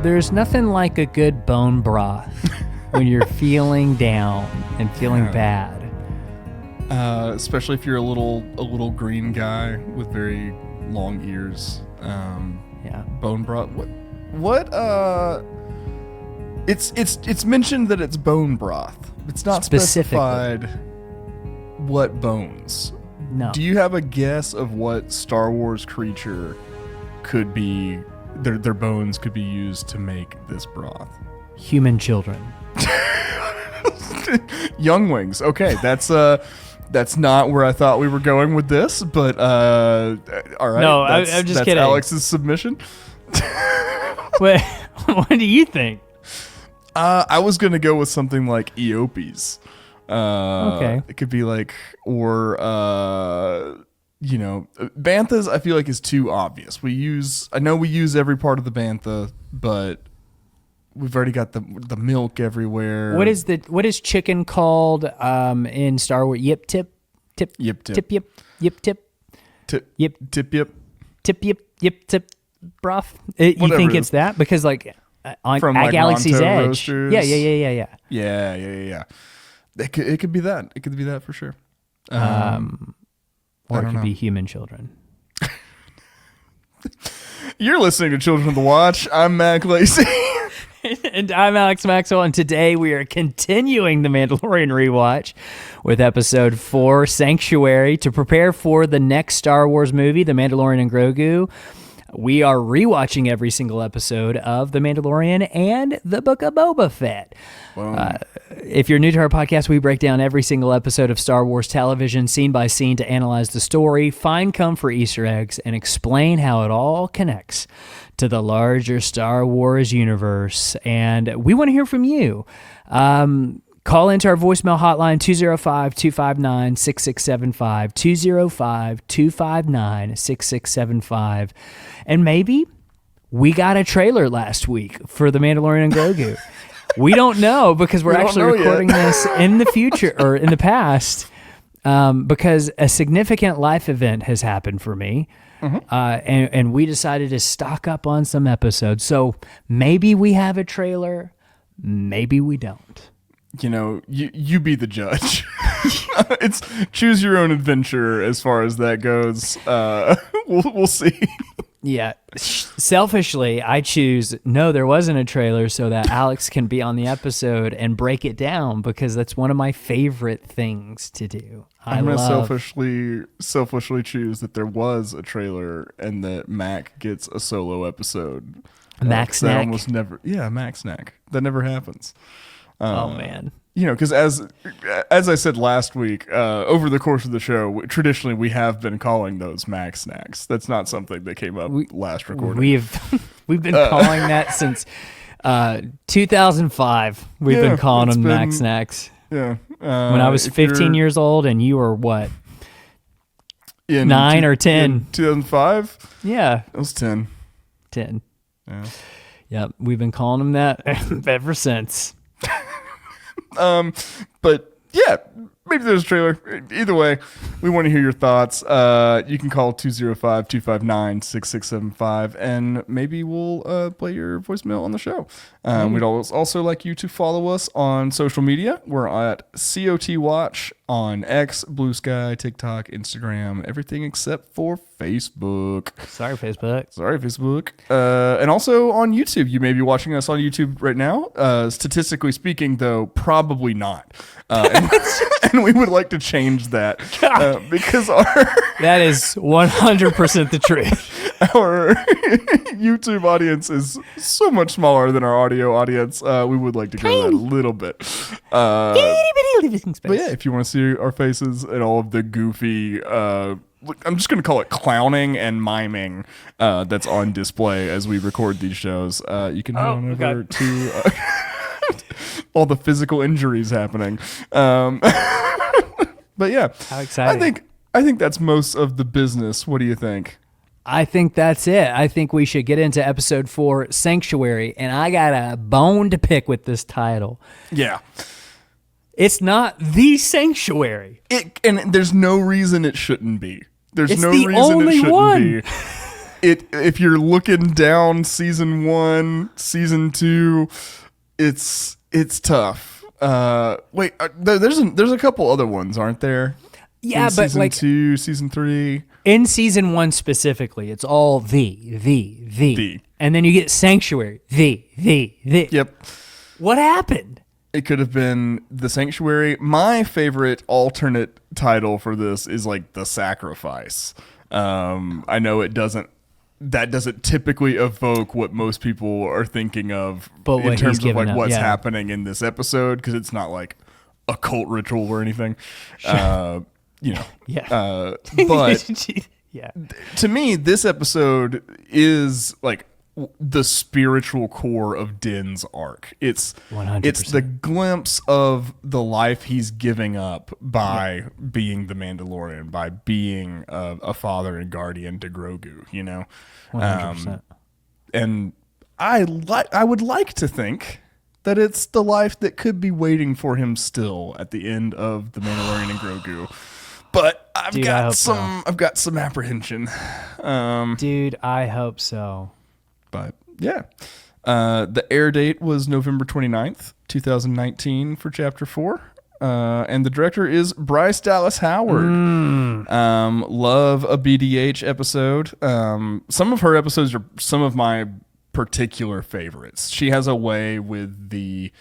there's nothing like a good bone broth when you're feeling down and feeling bad. Especially if you're a little green guy with very long ears. Bone broth. What? It's mentioned that it's bone broth. It's not specified what bones. No. Do you have a guess of what Star Wars creature could be? Their bones could be used to make this broth. Human children. Younglings. Okay, that's not where I thought we were going with this, but all right. No, I'm just that's kidding. Alex's submission. What do you think? I was gonna go with something like Eopes. Okay. It could be like, or banthas. I feel like is too obvious. I know we use every part of the bantha, but we've already got the milk everywhere. What is chicken called in Star Wars? Yip tip Yip tip. tip yip yip tip Tip yip tip yip. tip yip tip broth. You think it's that because like on From, at like, Galaxy's Ronto Edge? Roasters. Yeah. Yeah. It could be that. It could be that for sure. Or it could be human children. You're listening to Children of the Watch. I'm Mac Lacey. And I'm Alex Maxwell, and today we are continuing the Mandalorian Rewatch with Episode 4, Sanctuary, to prepare for the next Star Wars movie, The Mandalorian Grogu. We are rewatching every single episode of The Mandalorian and the Book of Boba Fett. If you're new to our podcast, we break down every single episode of Star Wars television, scene by scene, to analyze the story, find comfort Easter eggs, and explain how it all connects to the larger Star Wars universe. And we want to hear from you. Call into our voicemail hotline, 205-259-6675, 205-259-6675. And maybe we got a trailer last week for The Mandalorian Grogu. We don't know because we're actually recording this in the future or in the past because a significant life event has happened for me. Mm-hmm. And we decided to stock up on some episodes. So maybe we have a trailer, maybe we don't. You be the judge. It's choose your own adventure as far as that goes. We'll see. Yeah. Selfishly, I choose no, there wasn't a trailer so that Alex can be on the episode and break it down because that's one of my favorite things to do. I'm going to selfishly choose that there was a trailer and that Mac gets a solo episode. Mac snack? Almost never. Yeah, Mac snack. That never happens. Oh, man. Because as I said last week, over the course of the show, traditionally we have been calling those Mac snacks. That's not something that came up last recording. We've been calling that since 2005. We've been calling them Mac snacks. Yeah. When I was 15 years old and you were what? 9 or 10? 2005? Yeah. It was 10. 10. Yeah. Yep. We've been calling them that ever since. But yeah, maybe there's a trailer. Either way, we want to hear your thoughts. You can call 205-259-6675 and maybe we'll play your voicemail on the show. We'd also like you to follow us on social media. We're at COT Watch on X, Blue Sky, TikTok, Instagram, everything except for Facebook. Sorry, Facebook. And also on YouTube. You may be watching us on YouTube right now. Statistically speaking, though, probably not. And we would like to change that because that is 100% the truth. Our YouTube audience is so much smaller than our audio audience. We would like to grow that a little bit. But yeah, if you want to see our faces and all of the goofy, I'm just going to call it clowning and miming that's on display as we record these shows, you can head on over to all the physical injuries happening. But yeah, how exciting! I think that's most of the business. What do you think? I think that's it. I think we should get into episode 4, Sanctuary, and I got a bone to pick with this title. Yeah. It's not the Sanctuary. And there's no reason it shouldn't be. There's it's no the reason only it shouldn't one. be. if you're looking down season 1, season 2, it's tough. Wait, there's a couple other ones, aren't there? Yeah, in but season like 2, season 3. In season 1 specifically, it's all the. And then you get Sanctuary, the. Yep. What happened? It could have been The Sanctuary. My favorite alternate title for this is like The Sacrifice. I know that doesn't typically evoke what most people are thinking of in terms of like what's happening in this episode, because it's not like a cult ritual or anything. Sure. But yeah. To me, this episode is like the spiritual core of Din's arc. It's 100%. It's the glimpse of the life he's giving up by being the Mandalorian, by being a father and guardian to Grogu, 100%. And I would like to think that it's the life that could be waiting for him still at the end of the Mandalorian and Grogu. But I've got some apprehension. Dude, I hope so. But yeah, the air date was November 29th, 2019 for Chapter 4. And the director is Bryce Dallas Howard. Love a BDH episode. Some of her episodes are some of my particular favorites. She has a way with the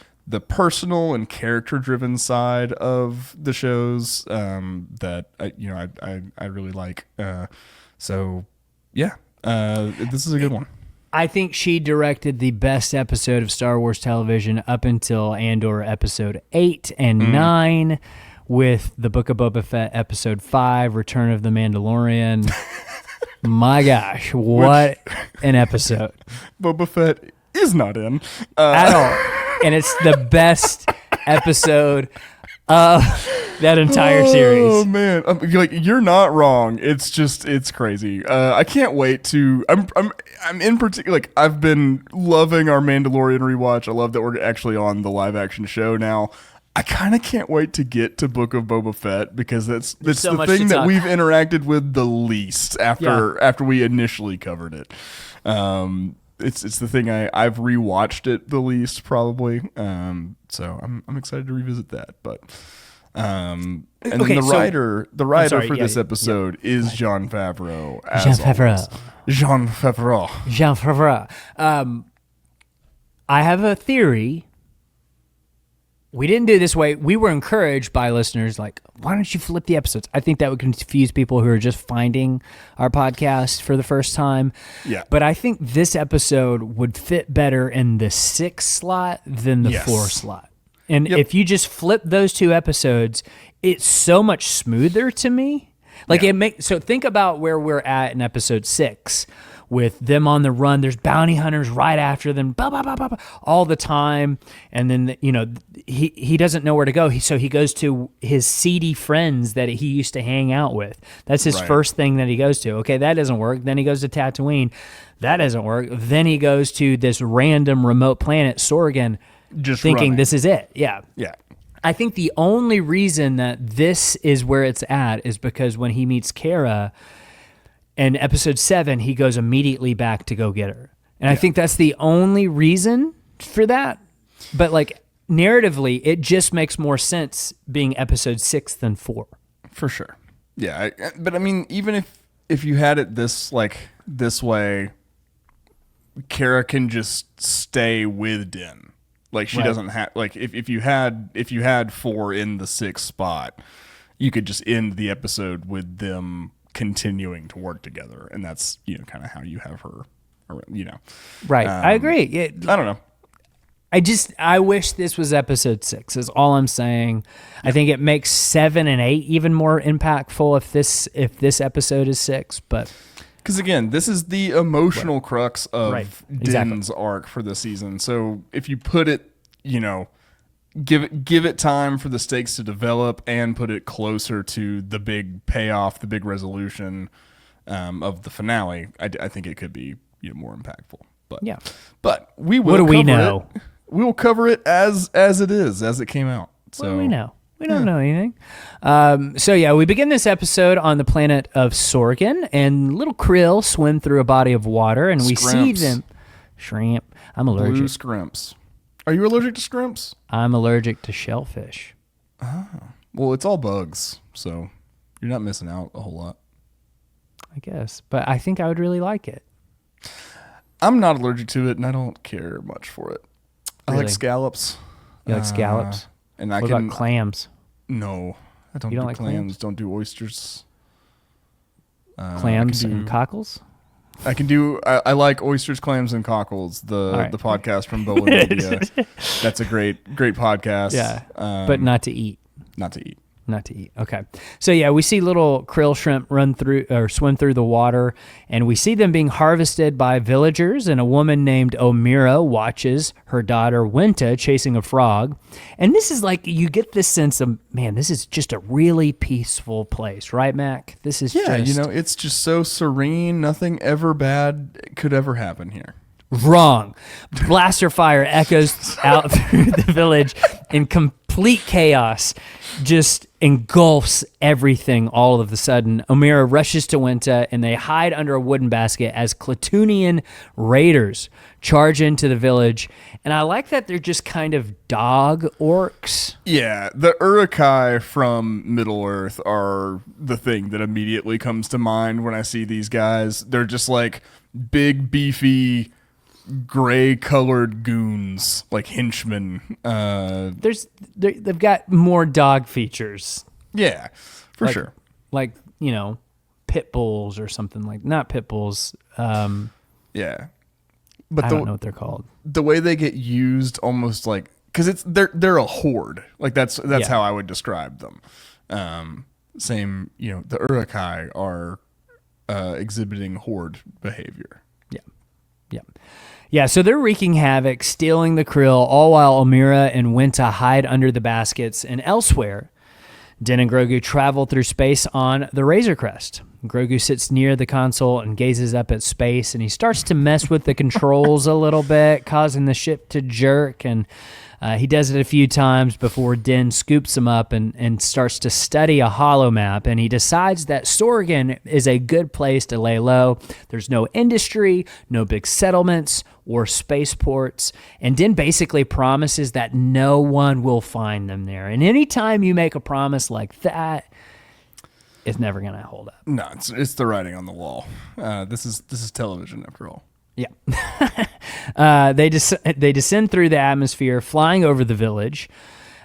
personal and character driven side of the shows that I really like. So yeah, this is a good one. I think she directed the best episode of Star Wars television up until Andor episode 8 and 9, with the Book of Boba Fett episode 5, Return of the Mandalorian. My gosh, what an episode. Boba Fett is not in. At all. And it's the best episode of that entire series. Oh man, you're not wrong. It's crazy. I can't wait to. I'm in particular. Like, I've been loving our Mandalorian rewatch. I love that we're actually on the live action show now. I kind of can't wait to get to Book of Boba Fett, because that's so the thing that we've interacted with the least after we initially covered it. It's the thing I've rewatched it the least probably. So I'm excited to revisit that. But and then the writer for this episode is Jon Favreau. Jon Favreau. I have a theory. We didn't do it this way. We were encouraged by listeners, like, why don't you flip the episodes? I think that would confuse people who are just finding our podcast for the first time. Yeah. But I think this episode would fit better in the 6 slot than the 4 slot. And if you just flip those 2 episodes, it's so much smoother to me. Like, so think about where we're at in episode 6. With them on the run, there's bounty hunters right after them, all the time, and then he doesn't know where to go. So he goes to his seedy friends that he used to hang out with. That's his first thing that he goes to. Okay, that doesn't work. Then he goes to Tatooine. That doesn't work. Then he goes to this random remote planet, Sorgan, just thinking running. This is it. Yeah. I think the only reason that this is where it's at is because when he meets Cara. In episode 7, he goes immediately back to go get her. And I think that's the only reason for that. But like narratively, it just makes more sense being episode 6 than 4. For sure. Yeah. But I mean, even if you had it this way, Cara can just stay with Din. Like, she doesn't have, like, if you had 4 in the 6th spot, you could just end the episode with them continuing to work together, and that's kind of how you have her, right. I agree. I don't know, I wish this was episode 6 is all I'm saying. I think it makes 7 and 8 even more impactful if this episode is 6, but because again, this is the emotional crux of Din's arc for the season. So if you put it, give it time for the stakes to develop and put it closer to the big payoff, the big resolution of the finale, I think it could be more impactful. But we will. What do we know? We will cover it as it is, as it came out. So what do we know? We don't know anything. We begin this episode on the planet of Sorgan, and little krill swim through a body of water, and we see them. Shrimp. I'm allergic. Blue scrimps. Are you allergic to scrimps? I'm allergic to shellfish. Oh. Well, it's all bugs, so you're not missing out a whole lot. I guess. But I think I would really like it. I'm not allergic to it, and I don't care much for it. Really? I like scallops. You like scallops? And what about clams? No, I don't You do don't like clams? Don't do oysters. Clams and cockles? I can do. I like oysters, clams, and cockles. The podcast from Bowen Media. That's a great podcast. Yeah, but not to eat. Not to eat. Not to eat. Okay. So yeah, we see little krill shrimp run through or swim through the water, and we see them being harvested by villagers, and a woman named Omera watches her daughter Winta chasing a frog. And this is like, you get this sense of, man, this is just a really peaceful place, right, Mac? This is it's just so serene. Nothing ever bad could ever happen here. Wrong. Blaster fire echoes out through the village in complete chaos, just engulfs everything all of a sudden. Omera rushes to Winta, and they hide under a wooden basket as Klatooinian raiders charge into the village. And I like that they're just kind of dog orcs. Yeah, the Uruk-hai from Middle-earth are the thing that immediately comes to mind when I see these guys. They're just like big, beefy, gray-colored goons, like henchmen. They've got more dog features. Yeah, for sure. Like, pit bulls or something like, not pit bulls. Yeah, but I don't know what they're called. The way they get used, almost like, because they're a horde. Like that's how I would describe them. Same, the Uruk-hai are exhibiting horde behavior. Yeah, so they're wreaking havoc, stealing the krill, all while Omera and Winta hide under the baskets. And elsewhere, Din and Grogu travel through space on the Razor Crest. Grogu sits near the console and gazes up at space, and he starts to mess with the controls a little bit, causing the ship to jerk. And he does it a few times before Din scoops him up and starts to study a holo map. And he decides that Sorgan is a good place to lay low. There's no industry, no big settlements or spaceports. And Din basically promises that no one will find them there. And anytime you make a promise like that, it's never going to hold up. No, it's the writing on the wall. This is television after all. Yeah. They descend through the atmosphere, flying over the village.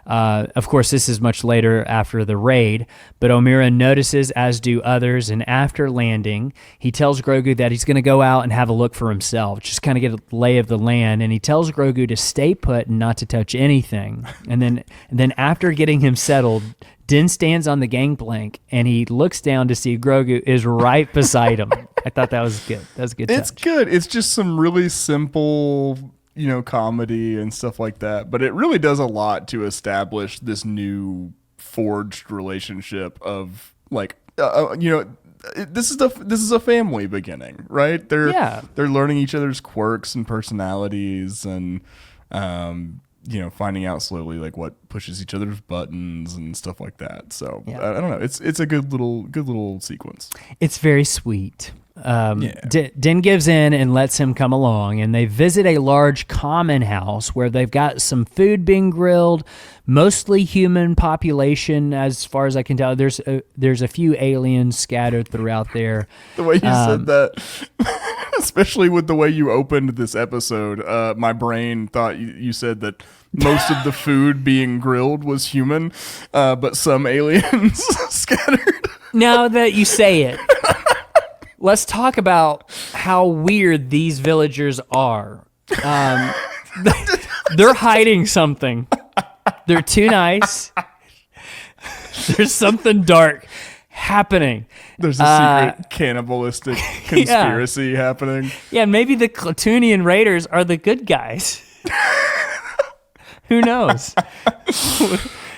Of course, this is much later after the raid, but Omera notices, as do others, and after landing, he tells Grogu that he's going to go out and have a look for himself, just kind of get a lay of the land, and he tells Grogu to stay put and not to touch anything. And then after getting him settled, Din stands on the gangplank, and he looks down to see Grogu is right beside him. I thought that was good. That was a good touch. It's good. It's just some really simple, comedy and stuff like that. But it really does a lot to establish this new forged relationship of like, this is a family beginning, right? They're learning each other's quirks and personalities and, finding out slowly like what pushes each other's buttons and stuff like that. So I don't know. It's a good little sequence. It's very sweet. Din gives in and lets him come along, and they visit a large common house where they've got some food being grilled, mostly human population as far as I can tell. There's a few aliens scattered throughout there. The way you said that, especially with the way you opened this episode, my brain thought you said that most of the food being grilled was human, but some aliens scattered. Now that you say it, let's talk about how weird these villagers are. They're hiding something. They're too nice. There's something dark happening. There's a secret cannibalistic conspiracy happening. Yeah, maybe the Klatooinian raiders are the good guys. Who knows?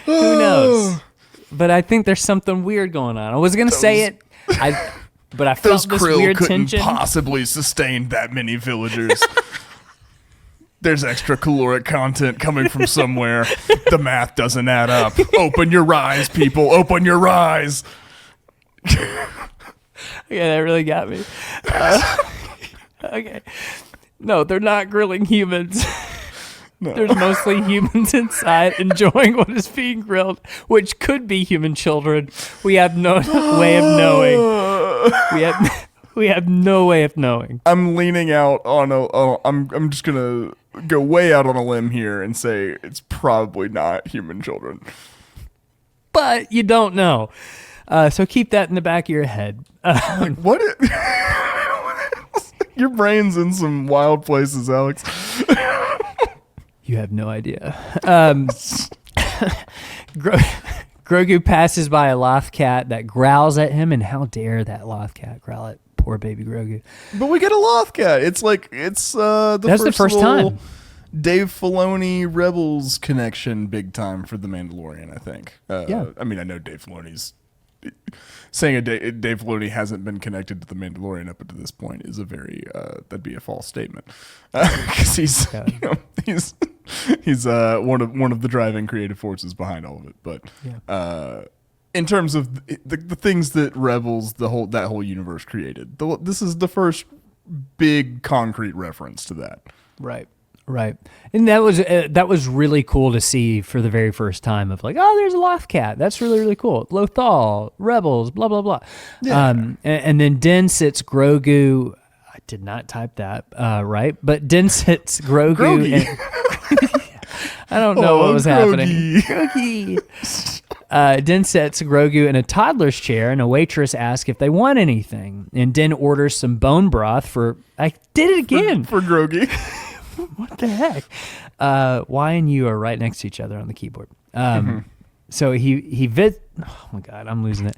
Who knows? But I think there's something weird going on. I was going to say it. But I felt this weird tension. Possibly sustain that many villagers. There's extra caloric content coming from somewhere. The math doesn't add up. Open your eyes, people. Open your eyes. Yeah, that really got me. Okay. No, they're not grilling humans. No. There's mostly humans inside enjoying what is being grilled, which could be human children. We have no way of knowing. We have no way of knowing. I'm leaning out on I'm just gonna go way out on a limb here and say it's probably not human children. But you don't know. So keep that in the back of your head. What? Your brain's in some wild places, Alex. You have no idea. Grogu passes by a loth cat that growls at him, and how dare that loth cat growl at poor baby Grogu. But we get a loth cat. It's the first time. Dave Filoni Rebels connection big time for The Mandalorian, I think. Yeah. I mean, I know Dave Filoni's... Saying Dave Filoni hasn't been connected to The Mandalorian up until this point is a very that'd be a false statement, because he's one of the driving creative forces behind all of it. But in terms of the things that Rebels, that whole universe created, this is the first big concrete reference to that. Right. And that was really cool to see for the very first time of like, oh, there's a loth cat. That's really, really cool. Lothal, Rebels, blah, blah, blah. Yeah. And then Din sits Grogu. I did not type that right. But Din sits Grogu. I don't know what was happening. Grogu. Din sets Grogu in a toddler's chair, and a waitress asks if they want anything. And Din orders some bone broth for... I did it again. For Grogu. What the heck? Y and U are right next to each other on the keyboard. So oh my God, I'm losing it.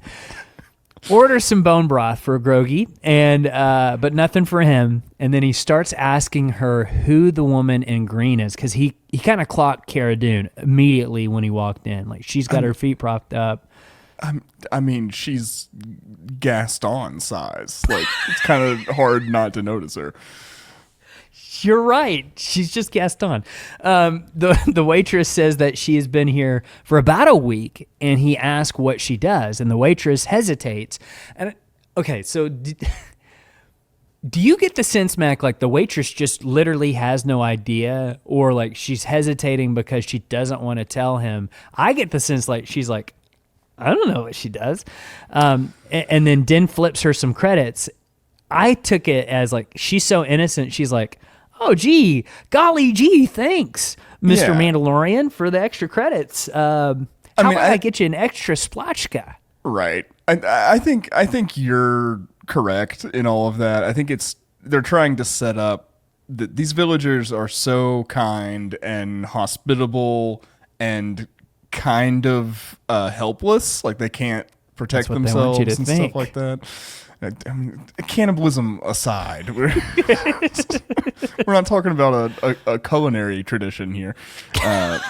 Orders some bone broth for Grogu, but nothing for him. And then he starts asking her who the woman in green is, because he kind of clocked Cara Dune immediately when he walked in. Like, she's got her feet propped up. I mean, she's Gaston size. Like, it's kind of hard not to notice her. You're right. She's just Gaston. The waitress says that she has been here for about a week, and he asks what she does, and the waitress hesitates. And okay, so do you get the sense, Mac, like the waitress just literally has no idea, or like she's hesitating because she doesn't want to tell him? I get the sense like she's like, I don't know what she does. And then Din flips her some credits. I took it as like she's so innocent. She's like, oh, golly gee, thanks, Mr. Mandalorian, for the extra credits. How about I get you an extra splotchka? Right. I think you're correct in all of that. I think they're trying to set up that these villagers are so kind and hospitable and kind of helpless, like they can't protect themselves and stuff like that. I mean, cannibalism aside, we're not talking about a culinary tradition here. God,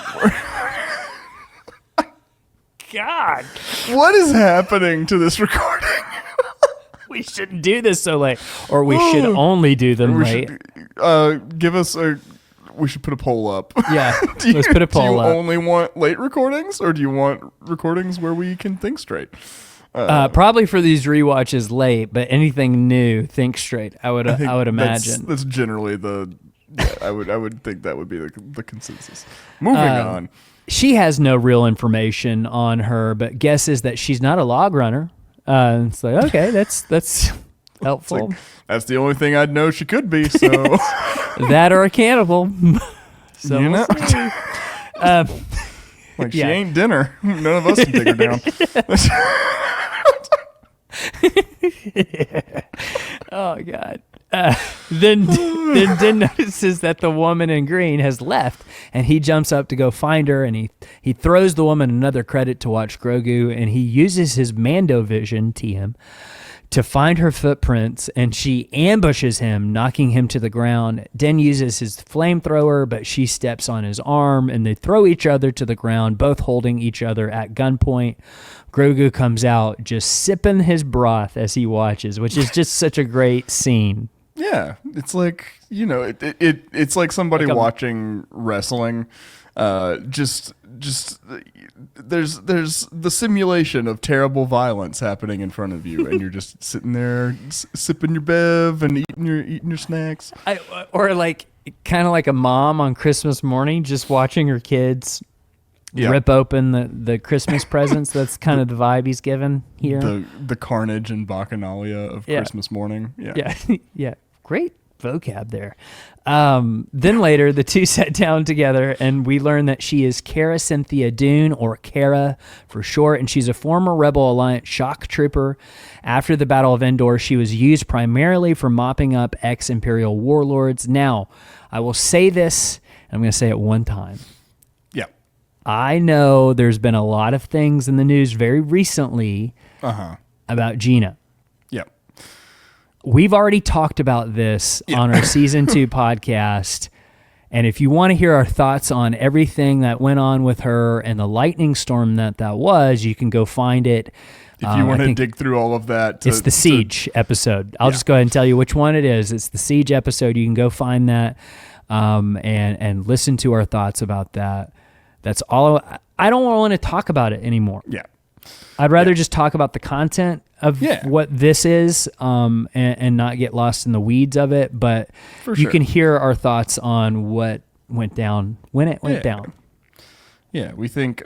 what is happening to this recording? We shouldn't do this so late, or we should only do them late. We should put a poll up. Yeah, let's put a poll up. Do you only want late recordings, or do you want recordings where we can think straight? Probably for these rewatches late, but anything new, think straight. I would imagine that's generally I would think that would be the consensus. Moving on. She has no real information on her, but guesses that she's not a log runner. It's like, okay, that's helpful. Like, that's the only thing I'd know she could be. So that or a cannibal. So you know. She ain't dinner. None of us can take her down. Oh God. Then Din notices that the woman in green has left, and he jumps up to go find her, and he throws the woman another credit to watch Grogu, and he uses his Mando vision, TM, to find her footprints, and she ambushes him, knocking him to the ground. Din uses his flamethrower, but she steps on his arm, and they throw each other to the ground, both holding each other at gunpoint. Grogu comes out just sipping his broth as he watches, which is just such a great scene. Yeah, it's like, it's like somebody Like watching wrestling. Just there's the simulation of terrible violence happening in front of you, and you're just sitting there sipping your bev and eating your snacks. Or like kind of like a mom on Christmas morning, just watching her kids rip open the Christmas presents. That's kind of the vibe he's given here. The carnage and bacchanalia of Christmas morning. Yeah. Yeah. Great vocab there. Then later, the two sat down together, and we learned that she is Cara Cynthia Dune, or Cara for short, and she's a former Rebel Alliance shock trooper. After the Battle of Endor, she was used primarily for mopping up ex-Imperial warlords. Now, I will say this, and I'm going to say it one time. Yeah. I know there's been a lot of things in the news very recently about Gina. We've already talked about this on our season 2 podcast. And if you want to hear our thoughts on everything that went on with her and the lightning storm that was, you can go find it. If you want to dig through all of that. It's the Siege episode. I'll just go ahead and tell you which one it is. It's the Siege episode. You can go find that and listen to our thoughts about that. That's all. I don't want to talk about it anymore. Yeah. I'd rather just talk about the content of what this is and not get lost in the weeds of it. But you can hear our thoughts on what went down when it went down. Yeah, we think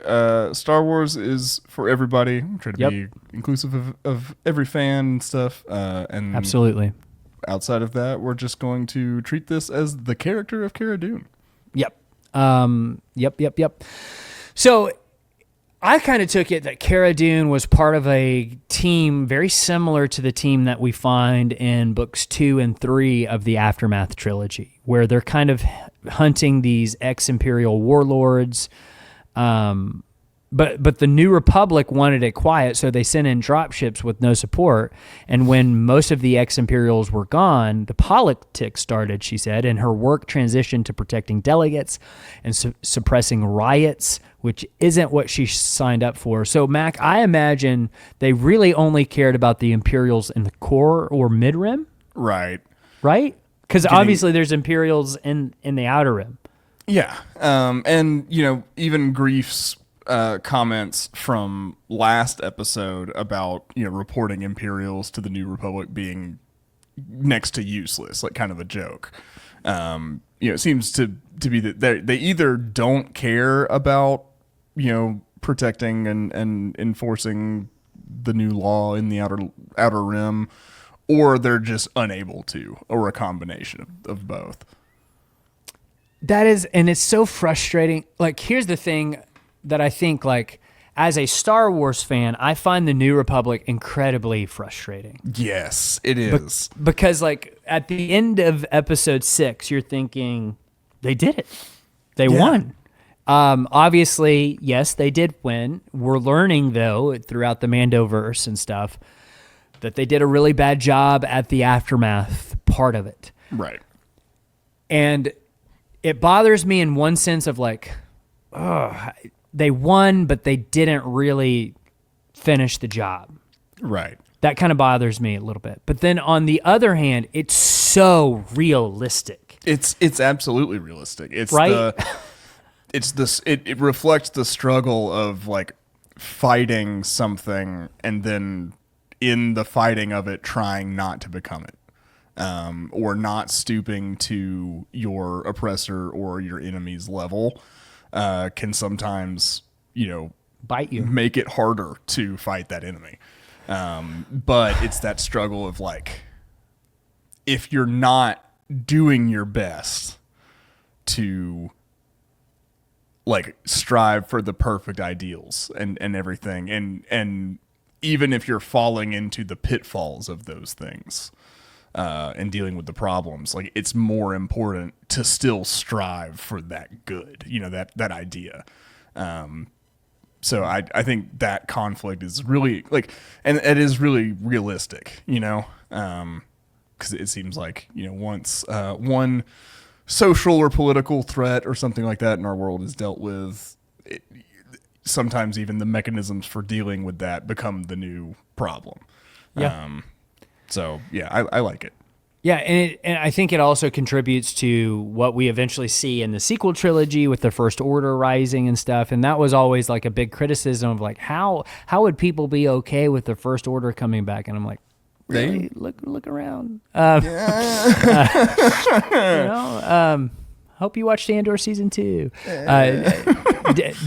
Star Wars is for everybody. We try to be inclusive of every fan and stuff. And absolutely. Outside of that, we're just going to treat this as the character of Cara Dune. Yep. Yep. So I kind of took it that Cara Dune was part of a team very similar to the team that we find in books 2 and 3 of the Aftermath trilogy, where they're kind of hunting these ex-Imperial warlords. But the New Republic wanted it quiet, so they sent in dropships with no support. And when most of the ex-Imperials were gone, the politics started, she said, and her work transitioned to protecting delegates and suppressing riots, which isn't what she signed up for. So, Mac, I imagine they really only cared about the Imperials in the core or mid-rim? Right? Because obviously there's Imperials in the outer rim. Yeah. And, even Grief's comments from last episode about reporting Imperials to the New Republic being next to useless, like kind of a joke. It seems to be that they either don't care about protecting and enforcing the new law in the outer rim, or they're just unable to, or a combination of both. That is, and it's so frustrating. Like, here's the thing that I think, like, as a Star Wars fan, I find the New Republic incredibly frustrating. Yes, it is. Because, like, at the end of episode 6, you're thinking, they did it. They won. Obviously, yes, they did win. We're learning, though, throughout the Mandoverse and stuff, that they did a really bad job at the Aftermath part of it. Right. And it bothers me in one sense of, like, they won, but they didn't really finish the job. Right. That kind of bothers me a little bit. But then on the other hand, it's so realistic. It's absolutely realistic. It's right. It reflects the struggle of like fighting something and then in the fighting of it trying not to become it. Or not stooping to your oppressor or your enemy's level. Can sometimes, bite you, make it harder to fight that enemy. But it's that struggle of like, if you're not doing your best to like strive for the perfect ideals and everything, and even if you're falling into the pitfalls of those things, and dealing with the problems, like it's more important to still strive for that good, that idea. So I think that conflict is really like, and it is really realistic, because it seems like, once one social or political threat or something like that in our world is dealt with, sometimes even the mechanisms for dealing with that become the new problem. Yeah. So yeah, I like it. Yeah, and I think it also contributes to what we eventually see in the sequel trilogy with the First Order rising and stuff. And that was always like a big criticism of like how would people be okay with the First Order coming back? And I'm like, really? Look around. Hope you watched Andor season 2.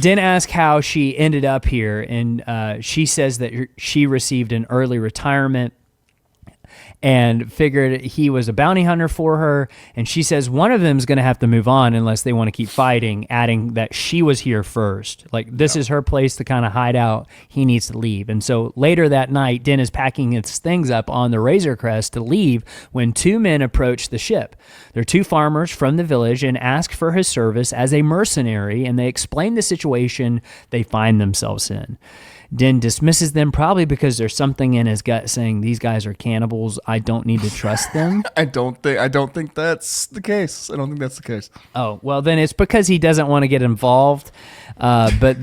Din asked how she ended up here, and she says that she received an early retirement and figured he was a bounty hunter for her. And she says one of them is going to have to move on unless they want to keep fighting, adding that she was here first. Like, this is her place to kind of hide out. He needs to leave. And so later that night, Din is packing his things up on the Razor Crest to leave when 2 men approach the ship. They're 2 farmers from the village and ask for his service as a mercenary, and they explain the situation they find themselves in. Din dismisses them, probably because there's something in his gut saying these guys are cannibals. I don't need to trust them. I don't think that's the case. I don't think that's the case. Oh, well, then it's because he doesn't want to get involved. But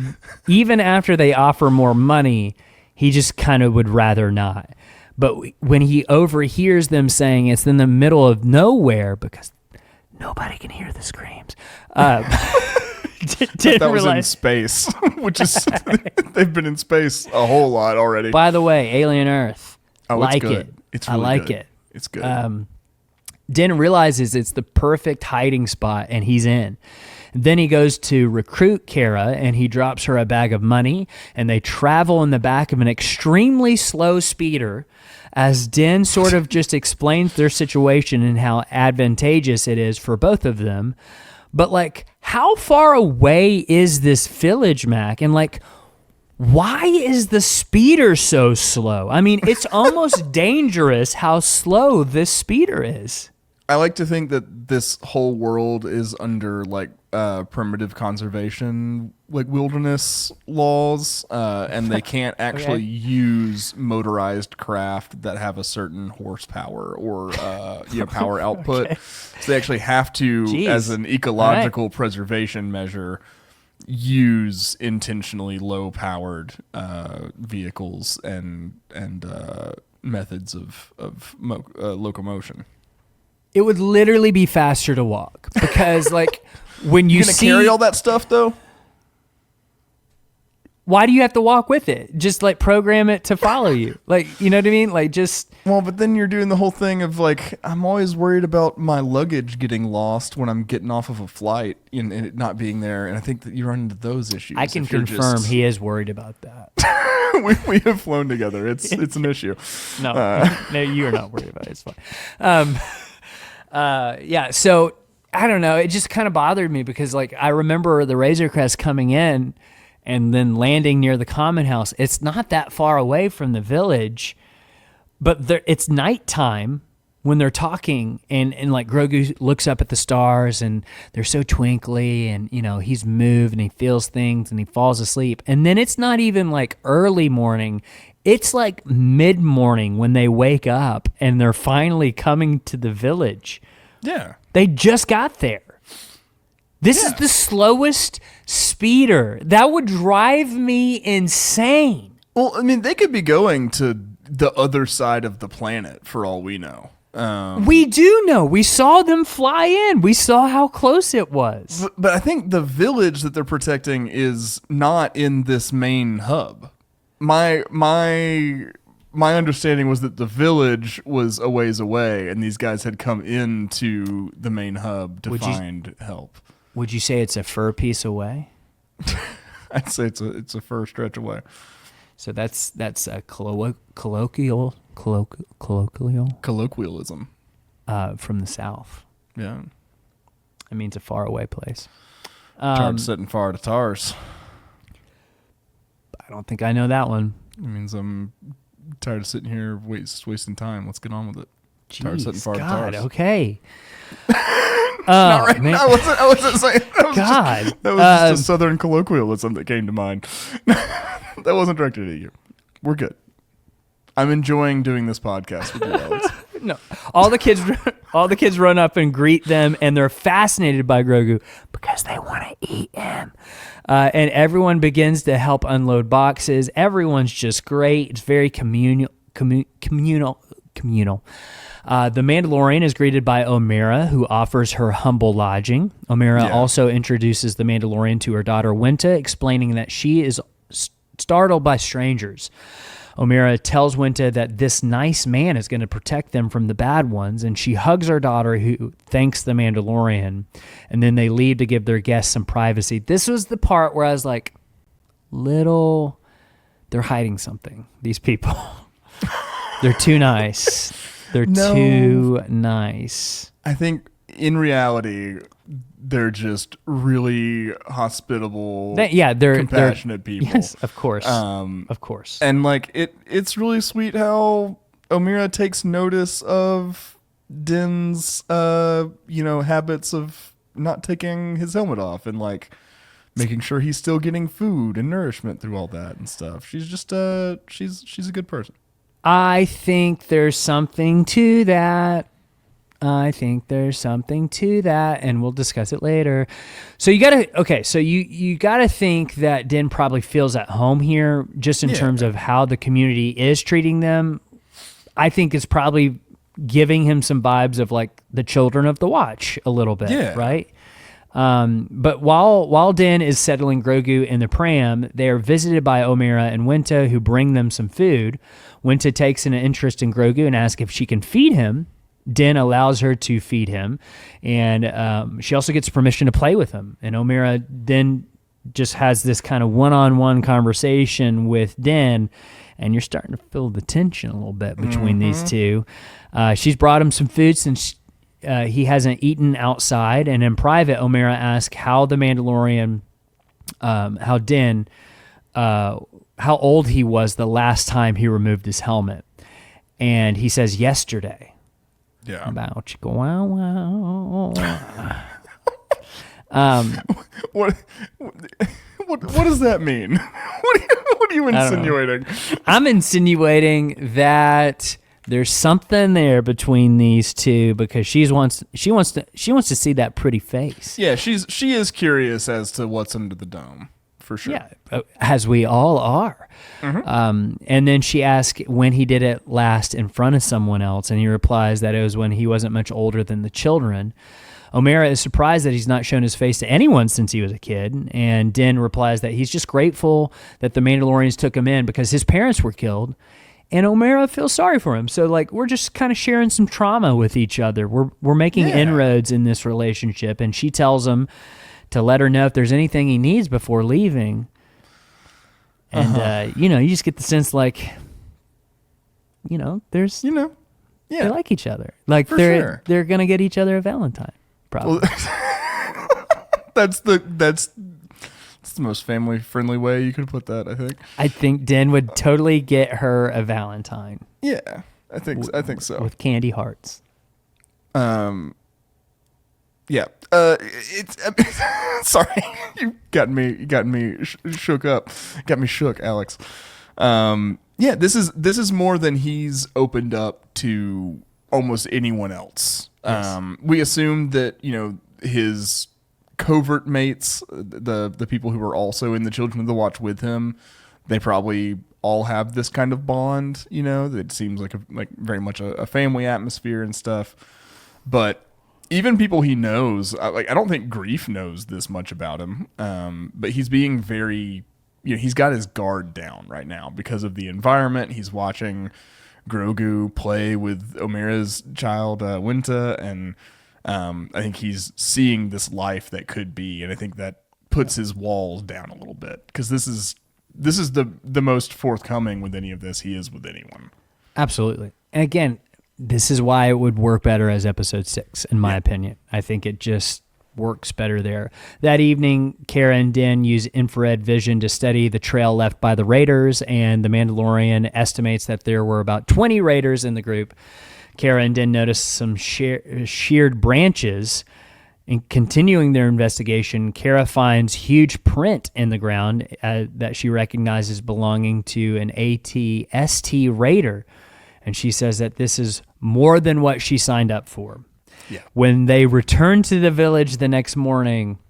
even after they offer more money, he just kind of would rather not. But when he overhears them saying it's in the middle of nowhere because nobody can hear the screams. That was in space, which is they've been in space a whole lot already. By the way, Alien Earth. Oh, like it's good. it. It's really I like good. it. It's good. Din realizes it's the perfect hiding spot, and he's in. Then he goes to recruit Cara, and he drops her a bag of money, and they travel in the back of an extremely slow speeder as Din sort of just explains their situation and how advantageous it is for both of them. But, like, how far away is this village, Mac? And, like, why is the speeder so slow? I mean, it's almost dangerous how slow this speeder is. I like to think that this whole world is under, like, primitive conservation, like, wilderness laws, and they can't actually use motorized craft that have a certain horsepower or power output. Okay. So they actually have to, as an ecological preservation measure, use intentionally low-powered vehicles and methods of locomotion. It would literally be faster to walk because, like, when you gonna carry all that stuff though. Why do you have to walk with it? Just like program it to follow you. Like, you know what I mean? Like, just. Well, but then you're doing the whole thing of like, I'm always worried about my luggage getting lost when I'm getting off of a flight and it not being there. And I think that you run into those issues. I can confirm he is worried about that. we have flown together. It's an issue. No, you are not worried about it. It's fine. So I don't know. It just kind of bothered me because, like, I remember the Razor Crest coming in and then landing near the common house. It's not that far away from the village, but it's nighttime when they're talking, and like Grogu looks up at the stars and they're so twinkly, and you know he's moved and he feels things and he falls asleep, and then it's not even like early morning. It's like mid-morning when they wake up and they're finally coming to the village. Yeah. They just got there. This is the slowest speeder. That would drive me insane. Well, I mean, they could be going to the other side of the planet for all we know. We do know. We saw them fly in. We saw how close it was. But I think the village that they're protecting is not in this main hub. My understanding was that the village was a ways away, and these guys had come into the main hub to find help. Would you say it's a fur piece away? I'd say it's a fur stretch away. So that's a colloquialism from the South. Yeah, it means a far away place. Hard sitting far to tars. I don't think I know that one. It means I'm tired of sitting here wasting time. Let's get on with it. Jeez, tired of sitting far to tars. Okay. Not right. Man. I wasn't saying. That was just a Southern colloquialism that came to mind. That wasn't directed at you. We're good. I'm enjoying doing this podcast with you, Alex. No, all the kids run up and greet them, and they're fascinated by Grogu because they want to eat him. And everyone begins to help unload boxes. Everyone's just great. It's very communal. communal. The Mandalorian is greeted by Omera, who offers her humble lodging. Omera also introduces the Mandalorian to her daughter Winta, explaining that she is startled by strangers. Omera tells Winta that this nice man is going to protect them from the bad ones, and she hugs her daughter, who thanks the Mandalorian, and then they leave to give their guests some privacy. This was the part where I was like, they're hiding something, these people. They're too nice. They're too nice. I think in reality, they're just really hospitable, they're compassionate people. Yes, of course. Of course. And like it's really sweet how Omera takes notice of Din's habits of not taking his helmet off and like making sure he's still getting food and nourishment through all that and stuff. She's just she's a good person. I think there's something to that. And we'll discuss it later. So you gotta think that Din probably feels at home here, just in terms of how the community is treating them. I think it's probably giving him some vibes of like the Children of the Watch a little bit, right? But while Din is settling Grogu in the pram, they are visited by Omera and Winta, who bring them some food. Winta takes an interest in Grogu and asks if she can feed him. Din allows her to feed him, and she also gets permission to play with him. And Omera then just has this kind of one-on-one conversation with Din, and you're starting to feel the tension a little bit between these two. She's brought him some food since he hasn't eaten outside, and in private, Omera asks how the Mandalorian, how old he was the last time he removed his helmet. And he says, yesterday. Yeah. About you go, wow, wow. What does that mean? What are you insinuating? I'm insinuating that there's something there between these two because she wants to see that pretty face. Yeah, she is curious as to what's under the dome, for sure. Yeah, as we all are. Mm-hmm. And then she asks when he did it last in front of someone else, and he replies that it was when he wasn't much older than the children. Omera is surprised that he's not shown his face to anyone since he was a kid, and Din replies that he's just grateful that the Mandalorians took him in because his parents were killed, and Omera feels sorry for him. So like we're just kind of sharing some trauma with each other. We're making inroads in this relationship, and she tells him to let her know if there's anything he needs before leaving. And, you just get the sense like, there's, they like each other. Like they're going to get each other a Valentine, probably. Well, that's the most family friendly way you could put that, I think. I think Din would totally get her a Valentine. Yeah, I think so. With candy hearts. Yeah. Sorry, you got me shook up. Got me shook, Alex. This is more than he's opened up to almost anyone else. Yes. We assume that his covert mates, the people who are also in the Children of the Watch with him, they probably all have this kind of bond. That seems like very much a family atmosphere and stuff, but. Even people he knows, I don't think Grief knows this much about him, but he's being very, he's got his guard down right now because of the environment. He's watching Grogu play with Omera's child, Winta, and I think he's seeing this life that could be, and I think that puts his walls down a little bit because this is the most forthcoming with any of this he is with anyone. Absolutely. And again, this is why it would work better as episode 6, in my opinion. I think it just works better there. That evening, Cara and Din use infrared vision to study the trail left by the Raiders, and the Mandalorian estimates that there were about 20 Raiders in the group. Cara and Din notice some sheared branches. In continuing their investigation, Cara finds huge print in the ground that she recognizes belonging to an AT-ST Raider. And she says that this is more than what she signed up for. Yeah. When they return to the village the next morning,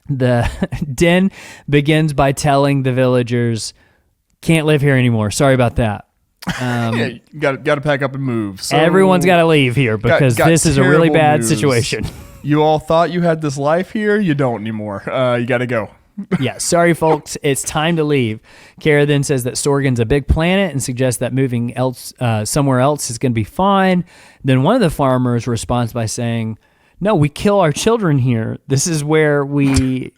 the Din begins by telling the villagers, can't live here anymore. Sorry about that. Yeah, you got to pack up and move. So Everyone's got to leave here because got this is a really terrible bad news. situation. You all thought you had this life here. You don't anymore. You got to go. Yeah, sorry, folks. It's time to leave. Cara then says that Sorgan's a big planet and suggests that moving somewhere else is going to be fine. Then one of the farmers responds by saying, "No, we kill our children here. This is where we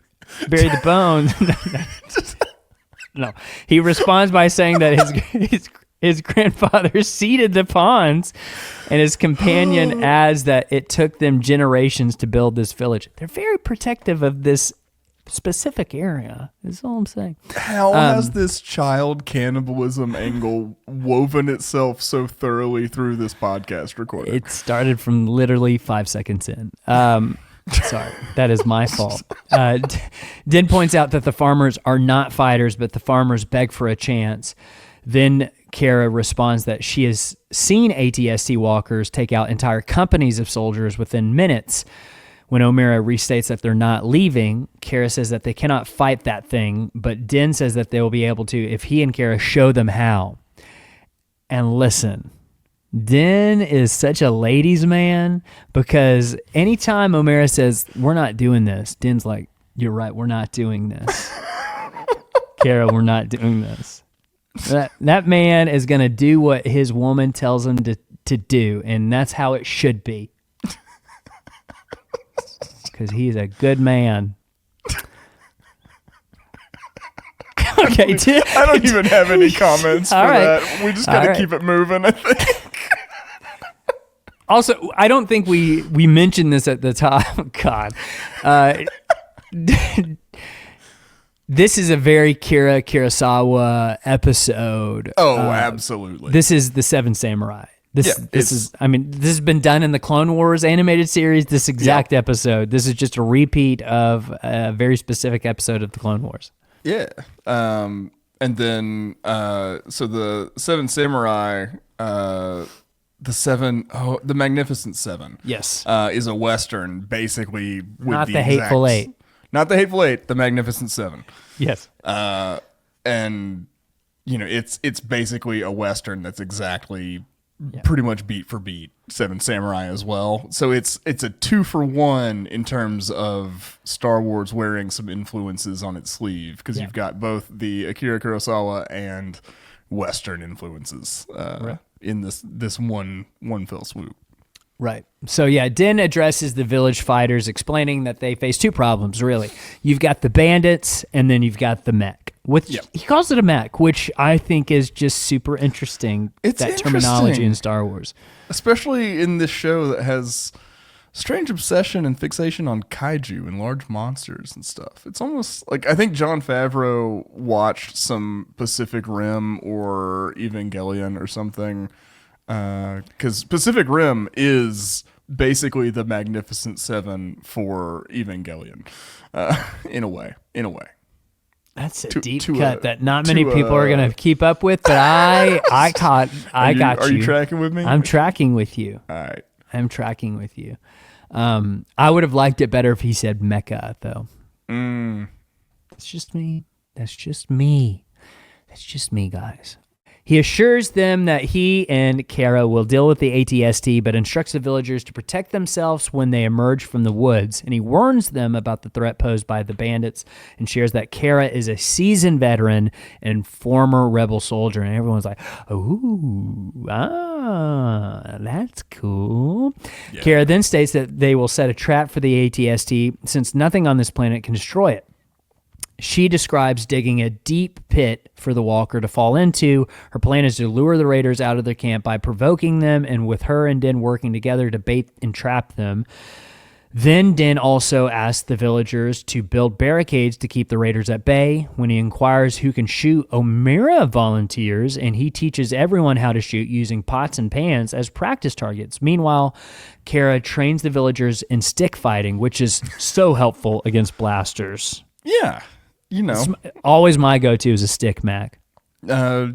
bury the bones." No, he responds by saying that his grandfather seeded the pawns, and his companion adds that it took them generations to build this village. They're very protective of this specific area, is all I'm saying. How has this child cannibalism angle woven itself so thoroughly through this podcast recording? It started from literally 5 seconds in. Sorry, that is my fault. Din points out that the farmers are not fighters, but the farmers beg for a chance. Then Cara responds that she has seen ATST walkers take out entire companies of soldiers within minutes. When Omera restates that they're not leaving, Cara says that they cannot fight that thing, but Din says that they will be able to if he and Cara show them how. And listen, Din is such a ladies' man because anytime Omera says, "We're not doing this," Din's like, "You're right, we're not doing this." Cara, we're not doing this. That man is going to do what his woman tells him to do, and that's how it should be. Because he's a good man. Okay, I don't even have any comments for right. that. We just got to keep it moving, I think. Also, I don't think we mentioned this at the top. God. This is a very Kira Kurosawa episode. Oh, absolutely. This is the Seven Samurai. This has been done in the Clone Wars animated series, this exact episode. This is just a repeat of a very specific episode of the Clone Wars. Yeah. And then, so the Seven Samurai, the Magnificent Seven. Yes. Is a Western, basically. With Not the Hateful Eight. Not the Hateful Eight, the Magnificent Seven. Yes. And, it's basically a Western that's exactly pretty much beat for beat Seven Samurai as well. So it's a 2-for-1 in terms of Star Wars wearing some influences on its sleeve because you've got both the Akira Kurosawa and Western influences in this one fell swoop. Right. So Din addresses the village fighters, explaining that they face two problems, really. You've got the bandits, and then you've got the mech. He calls it a mech, which I think is just super interesting. It's that terminology in Star Wars. Especially in this show that has strange obsession and fixation on kaiju and large monsters and stuff. It's almost like I think Jon Favreau watched some Pacific Rim or Evangelion or something. Because Pacific Rim is basically the Magnificent Seven for Evangelion, in a way. That's a deep cut that not many people are going to keep up with, but I got you. Are you tracking with me? I'm tracking with you. All right. I'm tracking with you. I would have liked it better if he said mecha, though. It's just me. That's just me, guys. He assures them that he and Cara will deal with the ATST, but instructs the villagers to protect themselves when they emerge from the woods. And he warns them about the threat posed by the bandits and shares that Cara is a seasoned veteran and former rebel soldier. And everyone's like, that's cool. Yeah. Cara then states that they will set a trap for the ATST since nothing on this planet can destroy it. She describes digging a deep pit for the walker to fall into. Her plan is to lure the raiders out of their camp by provoking them, and with her and Din working together to bait and trap them. Then Din also asks the villagers to build barricades to keep the raiders at bay. When he inquires who can shoot, Omera volunteers, and he teaches everyone how to shoot using pots and pans as practice targets. Meanwhile, Cara trains the villagers in stick fighting, which is so helpful against blasters. Yeah. It's always my go-to is a stick, Mac. Don't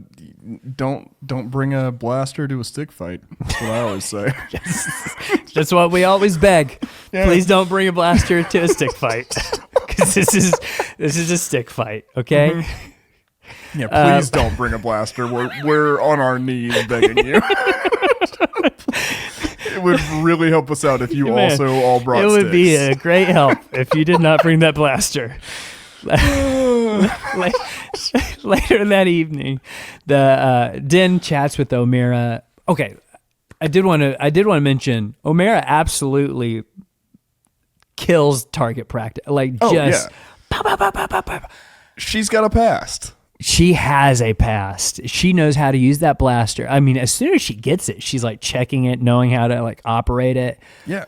bring a blaster to a stick fight. That's what I always say. That's what we always beg. Yeah. Please don't bring a blaster to a stick fight, because this is a stick fight. Okay. Yeah, please don't bring a blaster. We're on our knees begging you. It would really help us out if you also all brought sticks. It would be a great help if you did not bring that blaster. Later that evening, the Din chats with Omera. Okay, I did want to mention Omera absolutely kills target practice. Pow, pow, pow, pow, pow, pow. She's got a past. She has a past. She knows how to use that blaster. I mean, as soon as she gets it, she's like checking it, knowing how to like operate it. Yeah.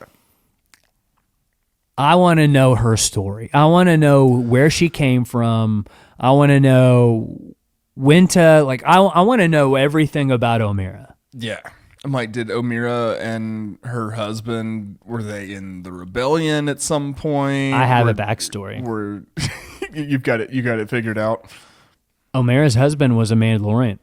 I want to know her story. I want to know where she came from. I want to know when to, like, I want to know everything about Omera. Yeah. I'm like, did Omera and her husband, were they in the rebellion at some point? I have a backstory. You got it figured out. Omera's husband was a Mandalorian.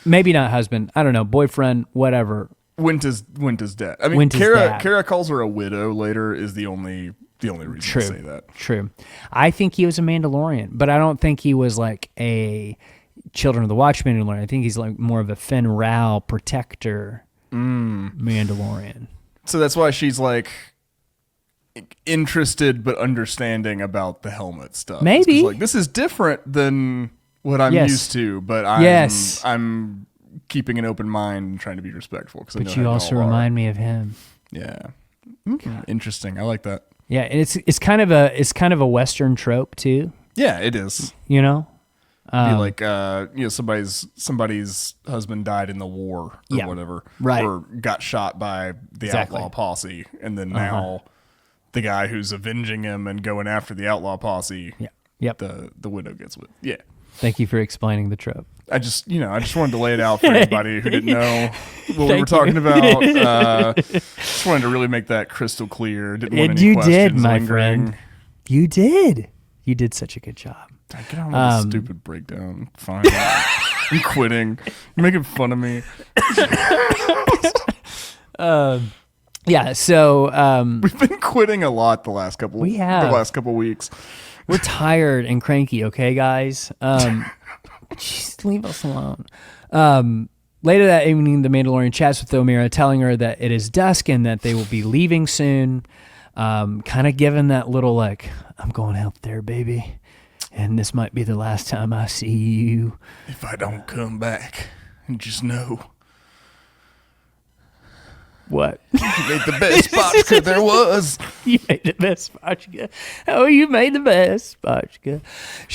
Maybe not husband. I don't know. Boyfriend, whatever. Winter's dead. I mean, Cara calls her a widow later is the only reason to say that. True. I think he was a Mandalorian, but I don't think he was like a Children of the Watch Mandalorian. I think he's like more of a Fen Rao protector Mandalorian. So that's why she's like interested but understanding about the helmet stuff. Maybe like this is different than what I'm used to, but I'm keeping an open mind and trying to be respectful. But you also remind me of him. Yeah, interesting. I like that. Yeah, and it's kind of a Western trope too. Yeah, it is. You know, be like somebody's husband died in the war or whatever, right? Or got shot by the outlaw posse, and then now the guy who's avenging him and going after the outlaw posse, the widow gets with. Yeah. Thank you for explaining the trope. I just wanted to lay it out for anybody who didn't know what we were talking about. Just wanted to really make that crystal clear. Didn't want any questions did, my lingering. friend. You did. You did such a good job. Get on with this stupid breakdown. Fine. I'm quitting. You're making fun of me. Yeah, so we've been quitting a lot the last couple weeks. We're tired and cranky, okay, guys? Just leave us alone. Later that evening, the Mandalorian chats with Omera, telling her that it is dusk and that they will be leaving soon. Kind of giving that little like, I'm going out there, baby, and this might be the last time I see you. If I don't come back, just know. What? You made the best vodka there was. You made the best vodka. Oh, you made the best vodka.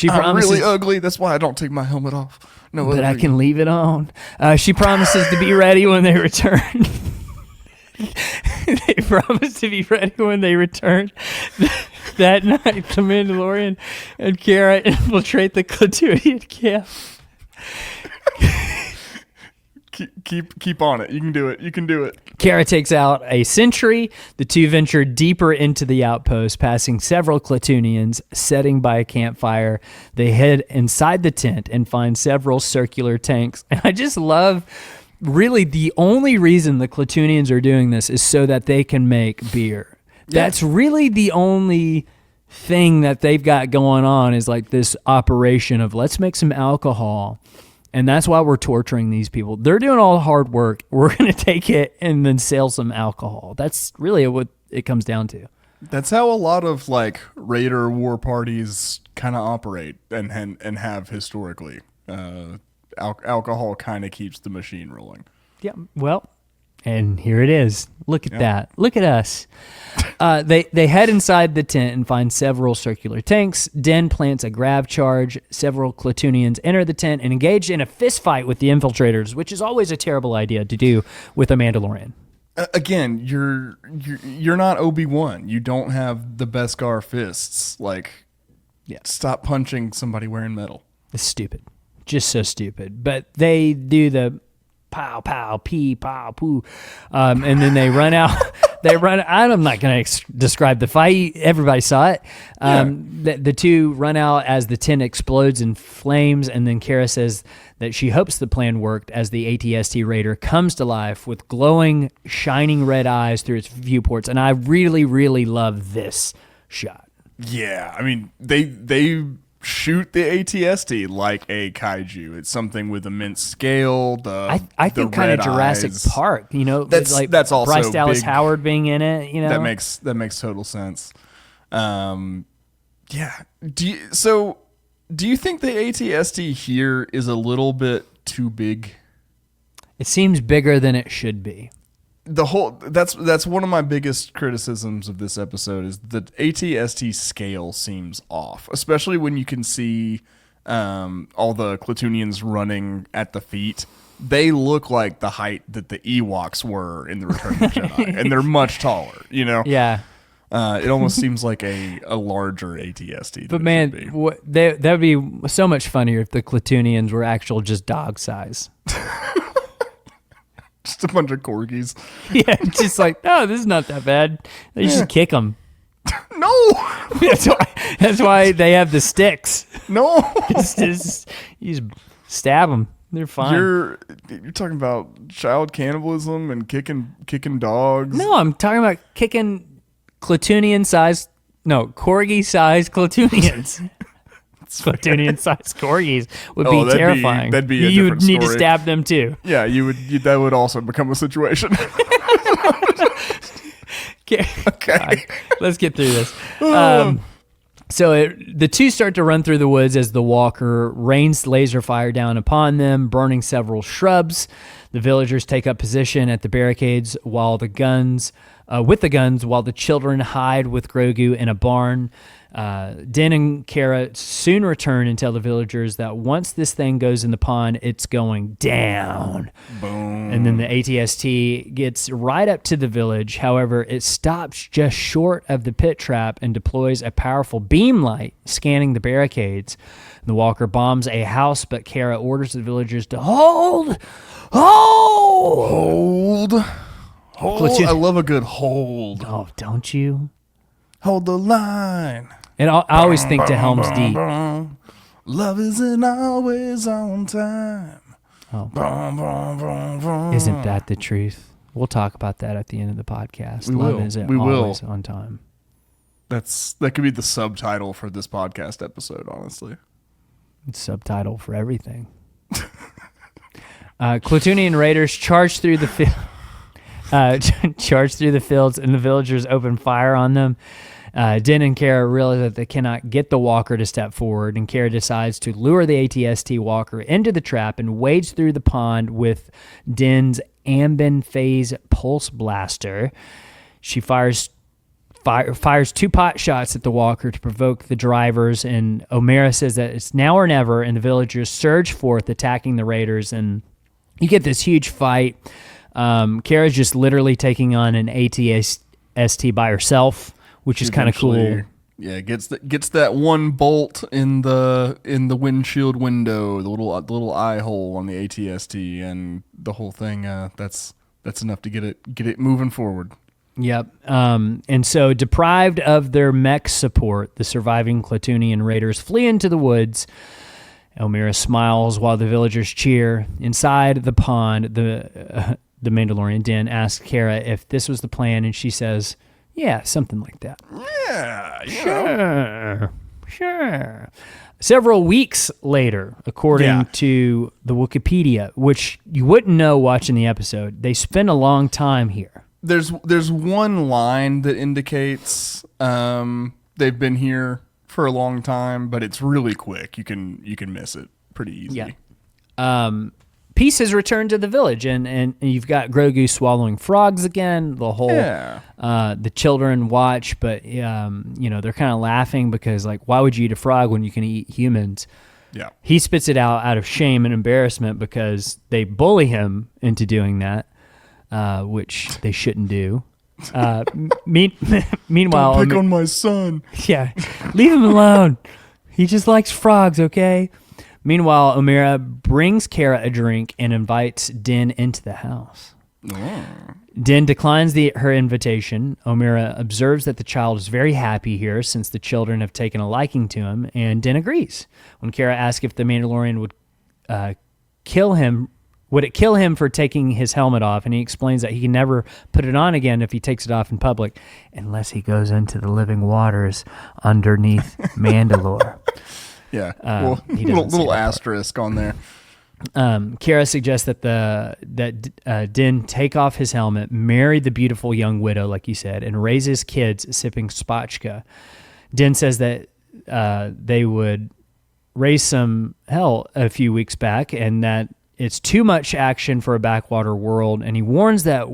I'm really ugly. That's why I don't take my helmet off. No, but I can leave it on. She promises to be ready when they return. They promise to be ready when they return. That night, the Mandalorian and Cara infiltrate the Klatooinian camp. Keep on it. You can do it. You can do it. Cara takes out a sentry. The two venture deeper into the outpost, passing several Klatooinians, setting by a campfire. They head inside the tent and find several circular tanks. And I just love, really, the only reason the Klatooinians are doing this is so that they can make beer. Yeah. That's really the only thing that they've got going on, is like this operation of let's make some alcohol. And that's why we're torturing these people. They're doing all the hard work. We're going to take it and then sell some alcohol. That's really what it comes down to. That's how a lot of like Raider war parties kind of operate and have historically. Alcohol kind of keeps the machine rolling. Yeah, well, and here it is. Look at that. Look at us. They head inside the tent and find several circular tanks. Din plants a grav charge. Several Klatooinians enter the tent and engage in a fist fight with the infiltrators, which is always a terrible idea to do with a Mandalorian. Again, you're not Obi-Wan. You don't have the Beskar fists. Like, stop punching somebody wearing metal. It's stupid. Just so stupid. But they do the pow, pow, pee, pow, poo. And then they run out. I'm not going to describe the fight. Everybody saw it. The two run out as the tent explodes in flames. And then Cara says that she hopes the plan worked as the AT-ST Raider comes to life with glowing, shining red eyes through its viewports. And I really, really love this shot. Yeah, I mean, they shoot the ATST like a kaiju. It's something with immense scale. I think kind of Jurassic Park. You know, that's also Bryce Dallas big. Howard being in it. You know, that makes total sense. Yeah. Do you think the ATST here is a little bit too big? It seems bigger than it should be. That's one of my biggest criticisms of this episode is the ATST scale seems off, especially when you can see all the Klatooinians running at the feet. They look like the height that the Ewoks were in the Return of the Jedi, and they're much taller. You know, Yeah. it almost seems like a larger ATST. But man, that would be so much funnier if the Klatooinians were actual just dog size. Just a bunch of corgis. Yeah, just like, oh, this is not that bad. They just kick them. No, that's why they have the sticks. no. You just stab them. They're fine. You're talking about child cannibalism and kicking dogs. No, I'm talking about kicking Klatooinian-sized, corgi-sized Klatooinians. Klatooinian-sized corgis would be terrifying. That'd be a you different would need story. to stab them too. Yeah, that would also become a situation. Okay. God, let's get through this. The two start to run through the woods as the walker rains laser fire down upon them, burning several shrubs. The villagers take up position at the barricades while the children hide with Grogu in a barn. Din and Cara soon return and tell the villagers that once this thing goes in the pond, it's going down. Boom. And then the ATST gets right up to the village. However, it stops just short of the pit trap and deploys a powerful beam light, scanning the barricades. The walker bombs a house, but Cara orders the villagers to hold. I love a good hold. Oh, don't you? Hold the line. And I always think to Helm's Deep. Love isn't always on time. Isn't that the truth? We'll talk about that at the end of the podcast. Love isn't always on time. That could be the subtitle for this podcast episode, honestly. It's subtitle for everything. Klatooinian raiders charge through the fields, and the villagers open fire on them. Din and Cara realize that they cannot get the walker to step forward, and Cara decides to lure the ATST walker into the trap and wades through the pond with Din's Ambin phase pulse blaster. She fires 2 pot shots at the walker to provoke the drivers, and Omera says that it's now or never, and the villagers surge forth, attacking the raiders, and you get this huge fight. Cara's just literally taking on an ATST by herself, which is kind of cool. Yeah, gets that one bolt in the windshield window, the little eye hole on the ATST, and the whole thing. That's enough to get it moving forward. Yep. And so, deprived of their mech support, the surviving Klatooinian raiders flee into the woods. Omera smiles while the villagers cheer. Inside the pond, the Mandalorian Din asks Cara if this was the plan, and she says, yeah, something like that. Yeah, Sure. Several weeks later, according to the Wikipedia, which you wouldn't know watching the episode, they spend a long time here. There's one line that indicates they've been here for a long time, but it's really quick. You can miss it pretty easy. Yeah. Peace has returned to the village, and you've got Grogu swallowing frogs again. The whole the children watch, but they're kind of laughing because, like, why would you eat a frog when you can eat humans? Yeah. He spits it out of shame and embarrassment because they bully him into doing that, which they shouldn't do. Meanwhile, don't pick on my son. Yeah, leave him alone. He just likes frogs, okay? Meanwhile, Omera brings Cara a drink and invites Din into the house. Oh. Din declines her invitation. Omera observes that the child is very happy here since the children have taken a liking to him, and Din agrees. When Cara asks if the Mandalorian would kill him would it kill him for taking his helmet off? And he explains that he can never put it on again if he takes it off in public, unless he goes into the living waters underneath Mandalore. Yeah, little asterisk on there. Cara suggests that Din take off his helmet, marry the beautiful young widow, like you said, and raise his kids sipping spatchka. Din says that they would raise some hell a few weeks back, and that it's too much action for a backwater world, and he warns that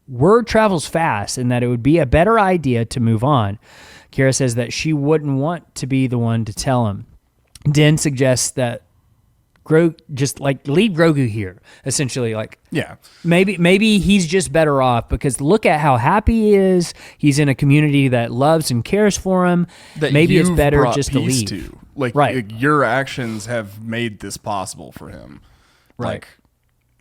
word travels fast and that it would be a better idea to move on. Cara says that she wouldn't want to be the one to tell him. Din suggests that just like leave Grogu here, essentially. Like, yeah, maybe he's just better off, because look at how happy he is. He's in a community that loves and cares for him. That maybe it's better just to leave. Like your actions have made this possible for him. Right. Like,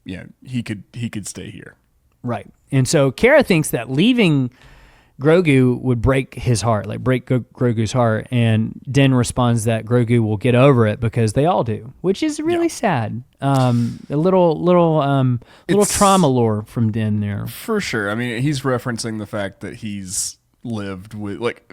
yeah, he could stay here. Right. And so Cara thinks that leaving Grogu would break his heart, like break Grogu's heart. And Din responds that Grogu will get over it, because they all do, which is really sad. A little trauma lore from Din there. For sure. I mean, he's referencing the fact that he's lived with, like,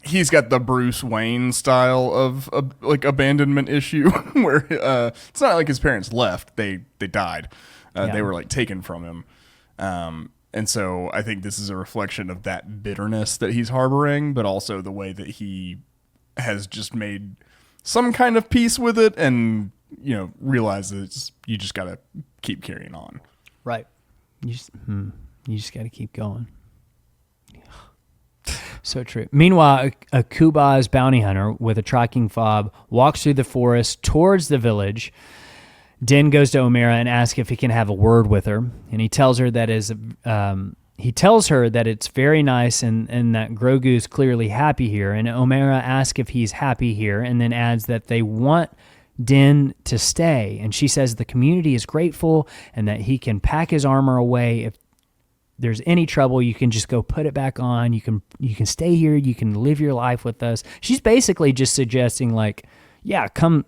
he's got the Bruce Wayne style of like abandonment issue where it's not like his parents left; they died. They were like taken from him, and so I think this is a reflection of that bitterness that he's harboring, but also the way that he has just made some kind of peace with it, and realizes you just got to keep carrying on. Right. You just got to keep going. So true. Meanwhile, a Kubaz bounty hunter with a tracking fob walks through the forest towards the village. Din goes to Omera and asks if he can have a word with her, and he tells her that it's very nice and that Grogu is clearly happy here. And Omera asks if he's happy here, and then adds that they want Din to stay. And she says the community is grateful and that he can pack his armor away if there's any trouble. You can just go put it back on. You can stay here. You can live your life with us. She's basically just suggesting, like, yeah, come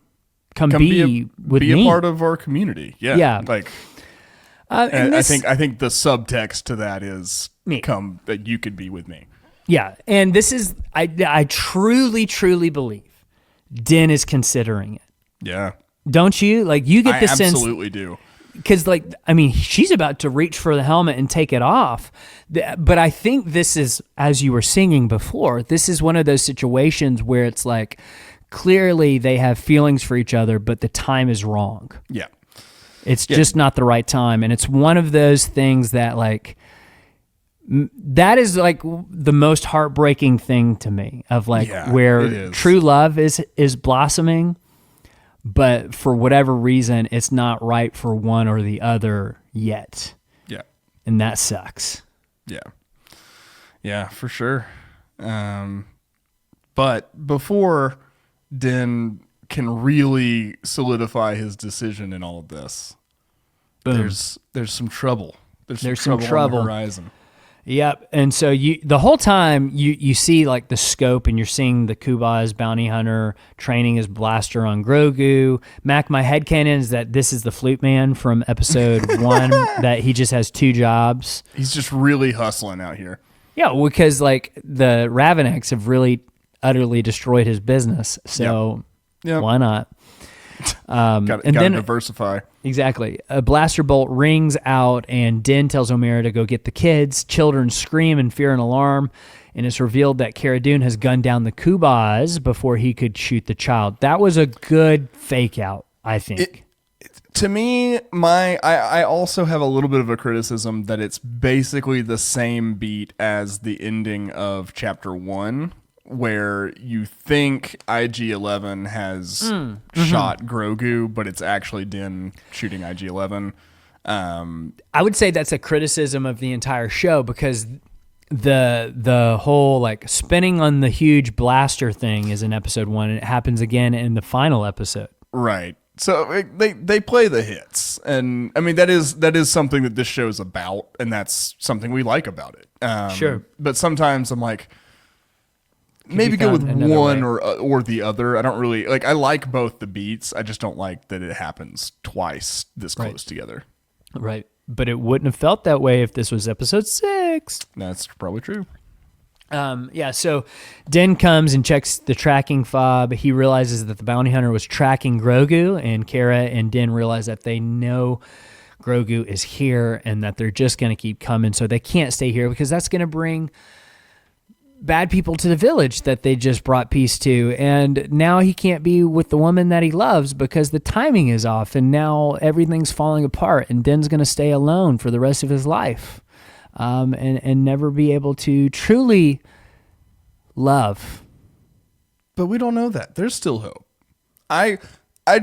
be me. A part of our community. Yeah. Yeah. Like, and I think the subtext to that is me. Come that you could be with me. Yeah. And this is, I truly, truly believe Din is considering it. Yeah. Don't you? Like, you get the sense. I absolutely do. Because, like, I mean, she's about to reach for the helmet and take it off. But I think this is, as you were singing before, this is one of those situations where it's like, clearly they have feelings for each other, but the time is wrong. Yeah. It's just not the right time. And it's one of those things that, like, that is, like, the most heartbreaking thing to me, of, like, where true love is blossoming, but for whatever reason, it's not right for one or the other yet. Yeah. And that sucks. Yeah. Yeah, for sure. But before Din can really solidify his decision in all of this, there's some trouble. There's some trouble on the horizon. Yep. And so the whole time you see, like, the scope, and you're seeing the Kubaz bounty hunter training his blaster on Grogu. Mac, my headcanon is that this is the flute man from episode 1, that he just has 2 jobs. He's just really hustling out here. Yeah, because, like, the Raveneks have really utterly destroyed his business. So why not? Got to diversify. Exactly. A blaster bolt rings out, and Din tells Omera to go get the kids. Children scream in fear and alarm, and it's revealed that Cara Dune has gunned down the Kubaz before he could shoot the child. That was a good fake out, I think. To me, I also have a little bit of a criticism that it's basically the same beat as the ending of Chapter 1, where you think IG-11 has shot Grogu, but it's actually Din shooting IG-11. I would say that's a criticism of the entire show, because the whole, like, spinning on the huge blaster thing is in episode 1, and it happens again in the final episode. Right. So they play the hits, and I mean that is something that this show is about, and that's something we like about it. Sure. But sometimes I'm like, maybe go with another one way? or the other. I don't really like. I like both the beats. I just don't like that it happens twice this close together. Right. But it wouldn't have felt that way if this was episode 6. That's probably true. So Din comes and checks the tracking fob. He realizes that the bounty hunter was tracking Grogu, and Cara and Din realize that they know Grogu is here and that they're just going to keep coming. So they can't stay here because that's going to bring bad people to the village that they just brought peace to. And now he can't be with the woman that he loves because the timing is off, and now everything's falling apart, and Din's going to stay alone for the rest of his life. And never be able to truly love. But we don't know that. There's still hope. I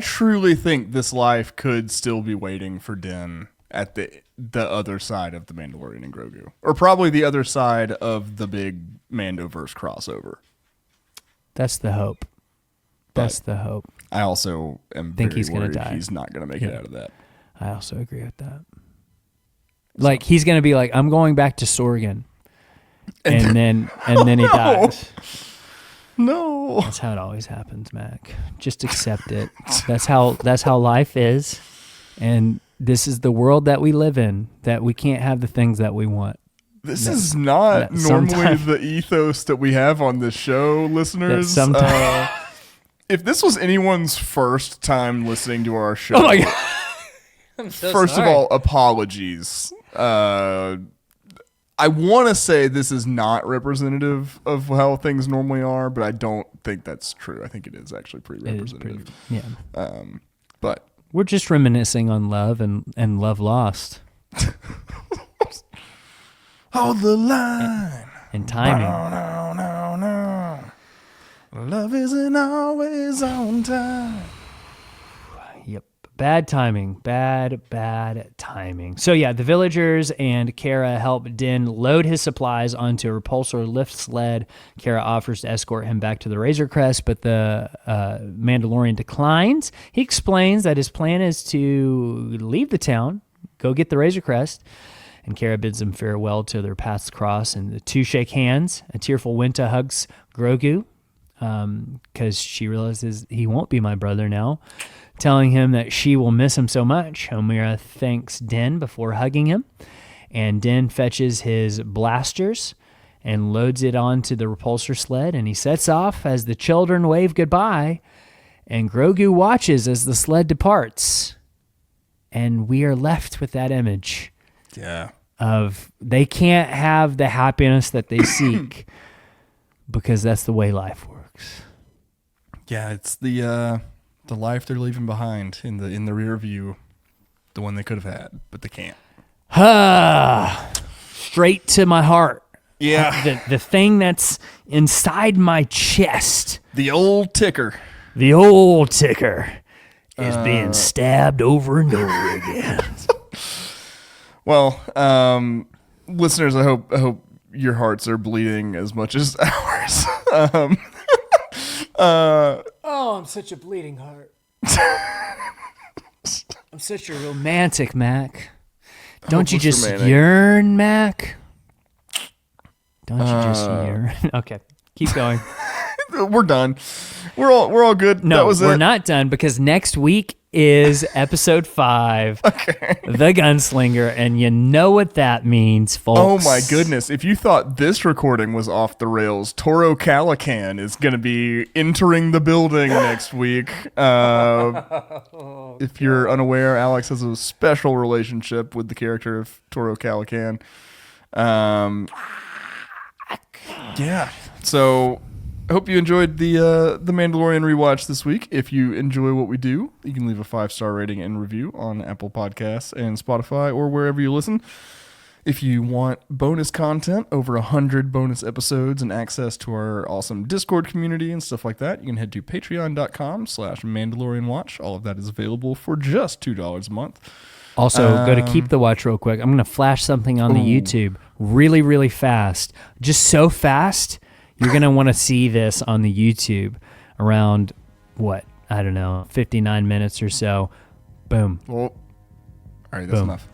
truly think this life could still be waiting for Din at the other side of the Mandalorian and Grogu. Or probably the other side of the big Mandoverse crossover. That's the hope. That's the hope. I also am Think very he's gonna worried die. he's not going to make it out of that. I also agree with that. Like, he's going to be like, I'm going back to Sorgan. And then he dies. No. That's how it always happens, Mac. Just accept it. That's how life is. And this is the world that we live in, that we can't have the things that we want. This is not normally the ethos that we have on this show, listeners. If this was anyone's first time listening to our show, oh my God. I'm so first sorry. of all, apologies. I want to say this is not representative of how things normally are, but I don't think that's true. I think it is actually pretty representative. But we're just reminiscing on love and love lost. hold the line. And timing. No. Love isn't always on time. Yep. Bad timing. Bad timing. So yeah, the villagers and Cara help Din load his supplies onto a repulsor lift sled. Cara offers to escort him back to the Razor Crest, but the Mandalorian declines. He explains that his plan is to leave the town, go get the Razor Crest, and Cara bids them farewell till their paths cross, and the two shake hands. A tearful Winta hugs Grogu, because she realizes he won't be my brother now, telling him that she will miss him so much. Omera thanks Din before hugging him, and Din fetches his blasters and loads it onto the repulsor sled, and he sets off as the children wave goodbye, and Grogu watches as the sled departs, and we are left with that image of they can't have the happiness that they seek because that's the way life works. Yeah, it's the life they're leaving behind in the rear view, the one they could have had, but they can't. Straight to my heart. Yeah. The thing that's inside my chest. The old ticker. The old ticker is being stabbed over and over again. Well, listeners, I hope your hearts are bleeding as much as ours. I'm such a bleeding heart. I'm such a romantic, Mac. Don't you just romantic. yearn, Mac? Don't you just yearn? Okay, keep going. We're done. We're all good. No, that was we're it. not done because next week is episode 5, The Gunslinger, and you know what that means, folks. Oh my goodness. If you thought this recording was off the rails, Toro Calican is going to be entering the building next week. If you're unaware, Alex has a special relationship with the character of Toro Calican. Yeah. So I hope you enjoyed the Mandalorian Rewatch this week. If you enjoy what we do, you can leave a 5-star rating and review on Apple Podcasts and Spotify or wherever you listen. If you want bonus content, over 100 bonus episodes and access to our awesome Discord community and stuff like that, you can head to patreon.com/MandalorianWatch. All of that is available for just $2 a month. Also, go to Keep the Watch real quick. I'm going to flash something on the YouTube really, really fast. Just so fast. You're going to want to see this on the YouTube around, what, I don't know, 59 minutes or so. Boom. Well, all right, that's Boom. enough.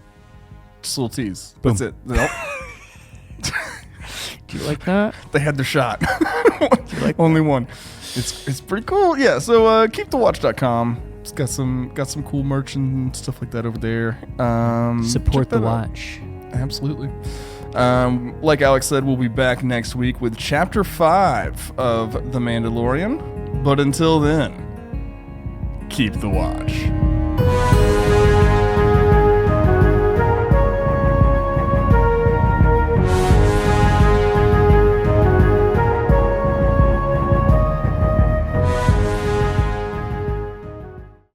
Just a little tease. Boom. That's it. Nope. Do you like that? They had their shot. Only one. It's pretty cool. Yeah, so keepthewatch.com. It's got some cool merch and stuff like that over there. Support the watch. Absolutely. Like Alex said, we'll be back next week with Chapter 5 of The Mandalorian. But until then, keep the watch.